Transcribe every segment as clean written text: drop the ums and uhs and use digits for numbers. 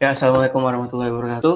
Ya, Assalamualaikum warahmatullahi wabarakatuh.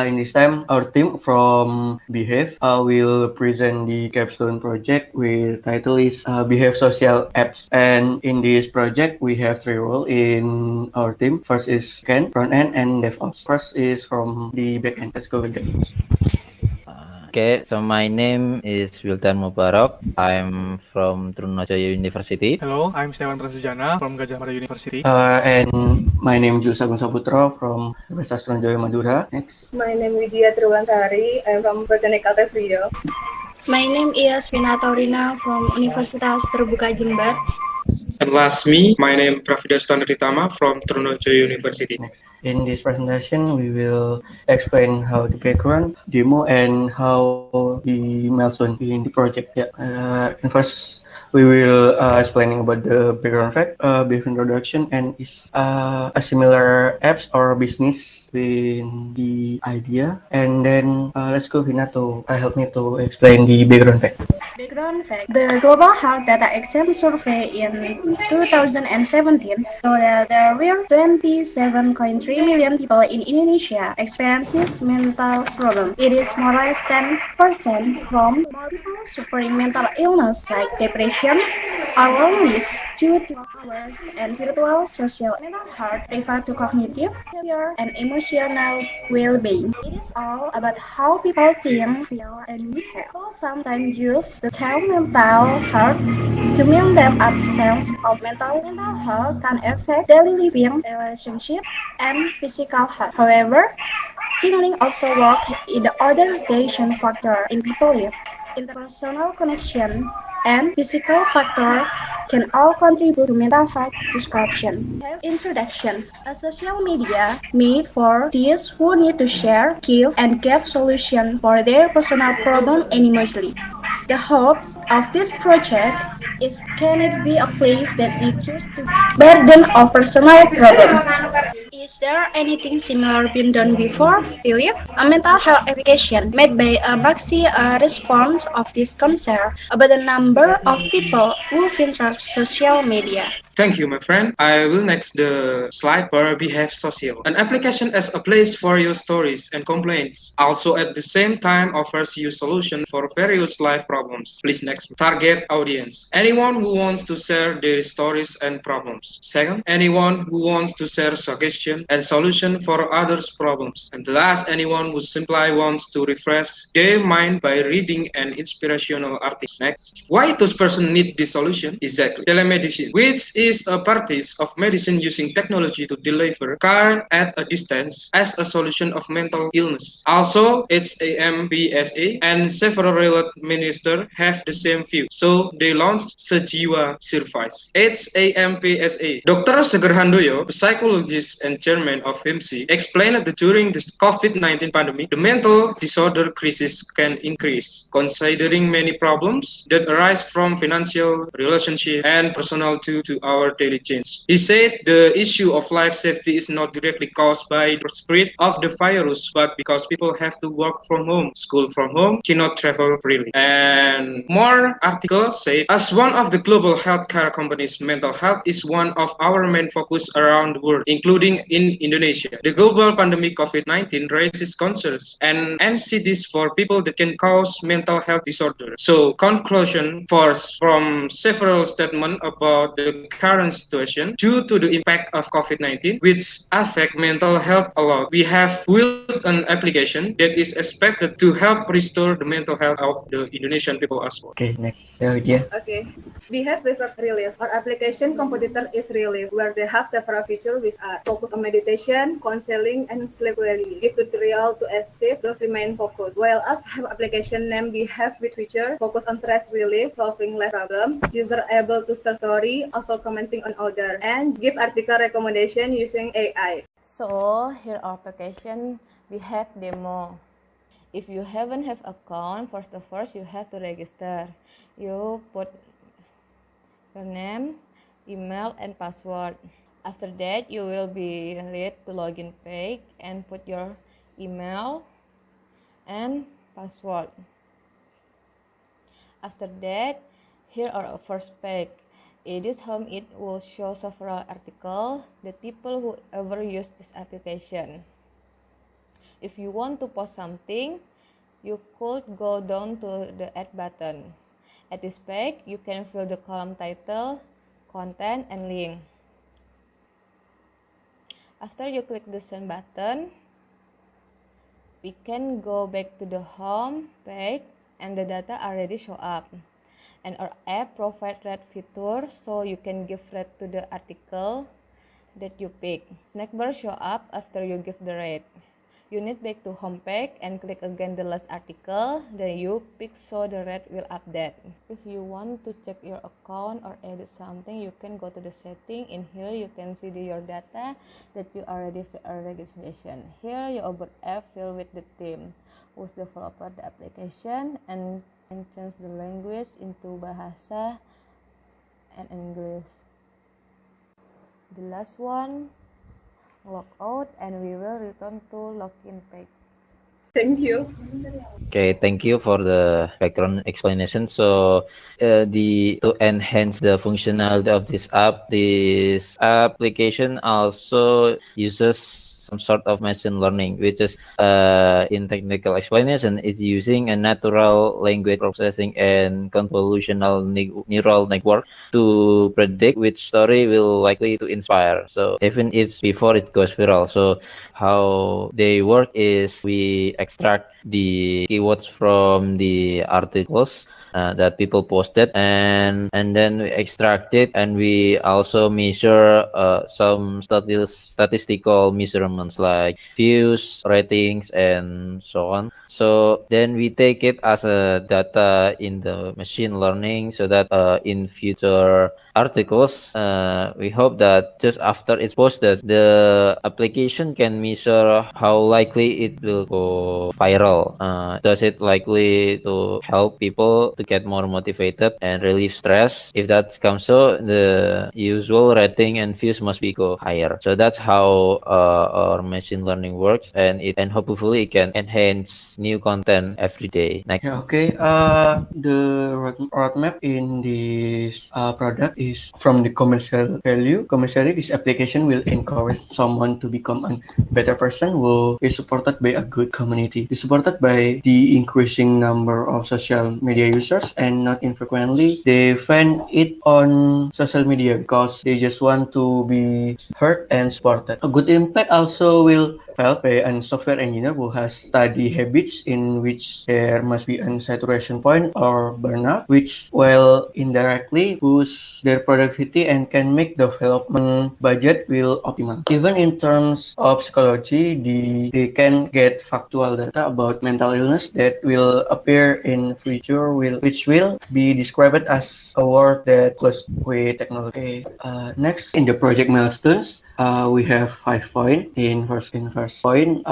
In this time, our team from Behave will present the capstone project with title is Behave Social Apps. And in this project, we have three roles in our team. First is backend, front end, and DevOps. First is from the backend. Let's go with it. Okay, so my name is Wildan Mubarok. I'm from Trunojoyo University. Hello, I'm Setyawan from Gajah Mada University. And my name is Putra from Universitas Trunojoyo Madura. Next. My name is Widya Triwansari. I'm from Politeknik Rio. My name is Vina Taurina from Universitas Terbuka, Jember. And last me, my name is Ritama from Trunojoyo University. In this presentation, we will explain how the background, demo, and how the milestone in the project. Yeah. And first, we will explaining about the background fact, brief introduction, and is a similar apps or business in the idea. And then let's go, Vina, to help me to explain the background fact. Background fact: the Global Health Data Exchange Survey in 2017 showed that there were 27.3 million people in Indonesia experiences mental problems. It is more or less 10% from more people suffering mental illness like depression or loneliness due to hours and virtual social. Mental health refer to cognitive, behavior, and emotional well-being. It is all about how people think, feel, and behave. People sometimes use the term mental health to mean them absence of mental health can affect daily living, relationship, and physical health. However, tingling also works in the other variation factor in people live. Interpersonal connection and physical factor can all contribute to mental health description. Introduction: a social media made for those who need to share, give, and get solutions for their personal problem anonymously. The hopes of this project is can it be a place that reduces the burden of personal problem. Is there anything similar been done before, Philip? A mental health application made by a Maxi response of this concern about the number of people who trust social media. Thank you, my friend. I will next the slide for Behave Social. An application as a place for your stories and complaints. Also at the same time offers you solution for various life problems. Please next. Target audience. Anyone who wants to share their stories and problems. Second, anyone who wants to share suggestion and solution for others' problems. And last, anyone who simply wants to refresh their mind by reading an inspirational article. Next. Why those person need this solution? Exactly. Telemedicine, which is a practice of medicine using technology to deliver care at a distance as a solution of mental illness. Also, its AMPSA and several related ministers have the same view, so they launched Sejiwa Service. Its AMPSA. Dr. Segerhandoyo, a psychologist and chairman of HIMSI, explained that during the COVID-19 pandemic, the mental disorder crisis can increase, considering many problems that arise from financial, relationship, and personal due to our daily change. He said the issue of life safety is not directly caused by the spread of the virus, but because people have to work from home, school from home, cannot travel freely. And more articles say, as one of the global healthcare companies, mental health is one of our main focus around the world, including in Indonesia. The global pandemic COVID-19 raises concerns and anxieties for people that can cause mental health disorders. So, conclusion from several statements about the current situation due to the impact of COVID-19, which affect mental health a lot. We have built an application that is expected to help restore the mental health of the Indonesian people as well. Okay, next. Yeah. Okay. We have Resource Relief. Our application competitor is Relief, where they have several features which are focus on meditation, counseling, and sleep quality. Give tutorial to achieve those remain focused. While us have application named Behave with feature, focus on stress relief, solving life problem, user able to share story, also commenting on other, and give article recommendation using AI. So here our application, we have demo. If you haven't have account, first of all you have to register. You put your name, email, and password. After that, you will be led to login page and put your email and password. After that, here are our first page. In this home, it will show several articles, the people who ever use this application. If you want to post something, you could go down to the add button. At this page, you can fill the column title, content, and link. After you click the send button, we can go back to the home page and the data already show up. And our app provides rate feature, so you can give rate to the article that you pick. Snack bar show up after you give the rate. You need back to home page and click again the last article, then you pick so the rate will update. If you want to check your account or edit something, you can go to the setting. In here you can see your data that you already fill a registration. Here your about app filled with the theme, who's developer the application, and change the language into Bahasa and English. The last one, log out, and we will return to login page. Thank you. Okay, thank you for the background explanation. So, to enhance the functionality of this application also uses some sort of machine learning, which is in technical explanation is using a natural language processing and convolutional neural network to predict which story will likely to inspire. So even if before it goes viral. So how they work is we extract the keywords from the articles that people posted, and then we extract it, and we also measure some statistical measurements like views, ratings, and so on. So then we take it as a data in the machine learning, so that in future articles, we hope that just after it's posted, the application can measure how likely it will go viral. Does it likely to help people to get more motivated and relieve stress? If that comes so, the usual rating and views must be go higher. So that's how our machine learning works, and hopefully it can enhance new content every day. Next. Yeah, okay. The roadmap in this product is from the commercial value. Commercially, this application will encourage someone to become a better person who is supported by a good community. It's supported by the increasing number of social media users, and not infrequently they find it on social media because they just want to be heard and supported. A good impact also will help a software engineer who has study habits in which there must be a saturation point or burnout, which will indirectly boost their productivity and can make development budget will optimal. Even in terms of psychology, they can get factual data about mental illness that will appear in future, which will be described as a word that close with technology. Next, in the project milestones, we have 5 points. In first point,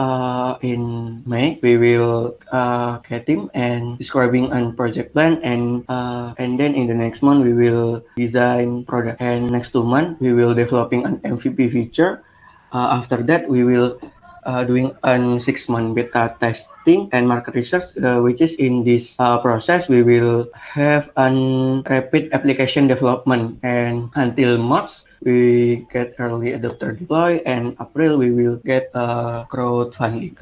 in May, we will get him and describing a project plan, and then in the next month we will design product, and next 2 months we will developing an MVP feature. After that, we will doing a 6-month beta testing and market research, which is in this process we will have an rapid application development, and until March we get early adopter deploy, and April we will get crowdfunding.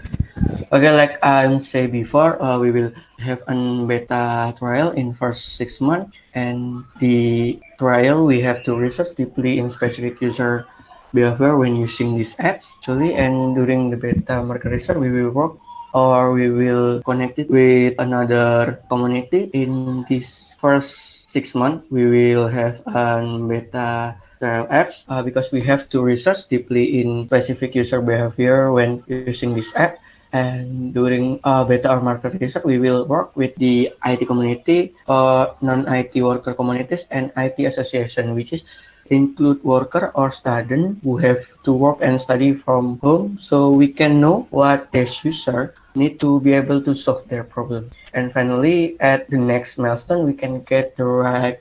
Okay, like I said before, we will have a beta trial in first 6 months, and the trial we have to research deeply in specific user behavior when using these apps actually, and during the beta market research we will work or we will connect it with another community. In this first 6 months we will have an beta trial apps because we have to research deeply in specific user behavior when using this app. And during beta or market research, we will work with the IT community or non-IT worker communities and IT association, which is include worker or student who have to work and study from home, so we can know what this user need to be able to solve their problem. And finally, at the next milestone, we can get the right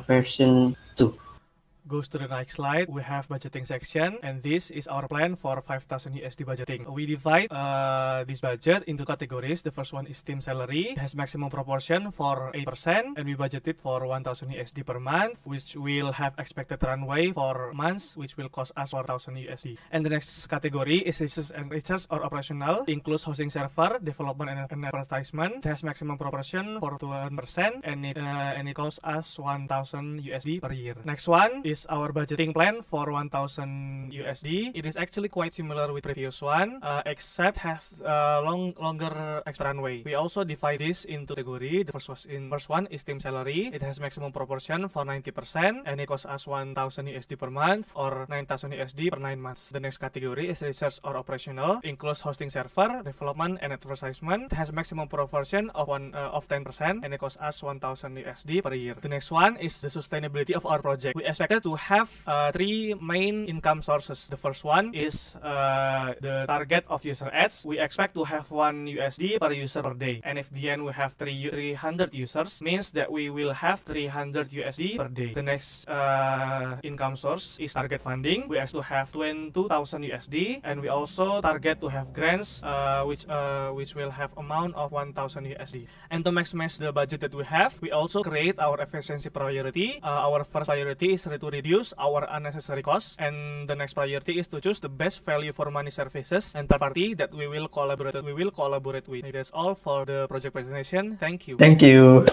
version 2. goes to the next slide, we have budgeting section, and this is our plan for 5,000 USD budgeting. We divide this budget into categories. The first one is team salary. It has maximum proportion for 8%, and we budgeted for 1,000 USD per month, which will have expected runway for months, which will cost us 4,000 USD. And the next category is research or operational. It includes hosting server, development and advertisement. It has maximum proportion for 2%, and it costs us 1,000 USD per year. Next one is our budgeting plan for 1,000 USD. It is actually quite similar with previous one, except has longer extra runway. We also divide this into category. The first one is team salary. It has maximum proportion for 90%, and it costs us 1,000 USD per month or 9,000 USD per 9 months. The next category is research or operational. Includes hosting server, development and advertisement. It has maximum proportion of 10%, and it costs us 1,000 USD per year. The next one is the sustainability of our project. We expected to have 3 main income sources. The first one is the target of user ads. We expect to have 1 USD per user per day, and if the end we have 300 users, means that we will have 300 USD per day. The next income source is target funding. We expect to have 22,000 USD, and we also target to have grants which will have amount of 1,000 USD. And to maximize the budget that we have, we also create our efficiency priority. Our first priority is to reduce our unnecessary costs, and the next priority is to choose the best value for money services and third party that we will collaborate with. That's all for the project presentation. Thank you. Thank you.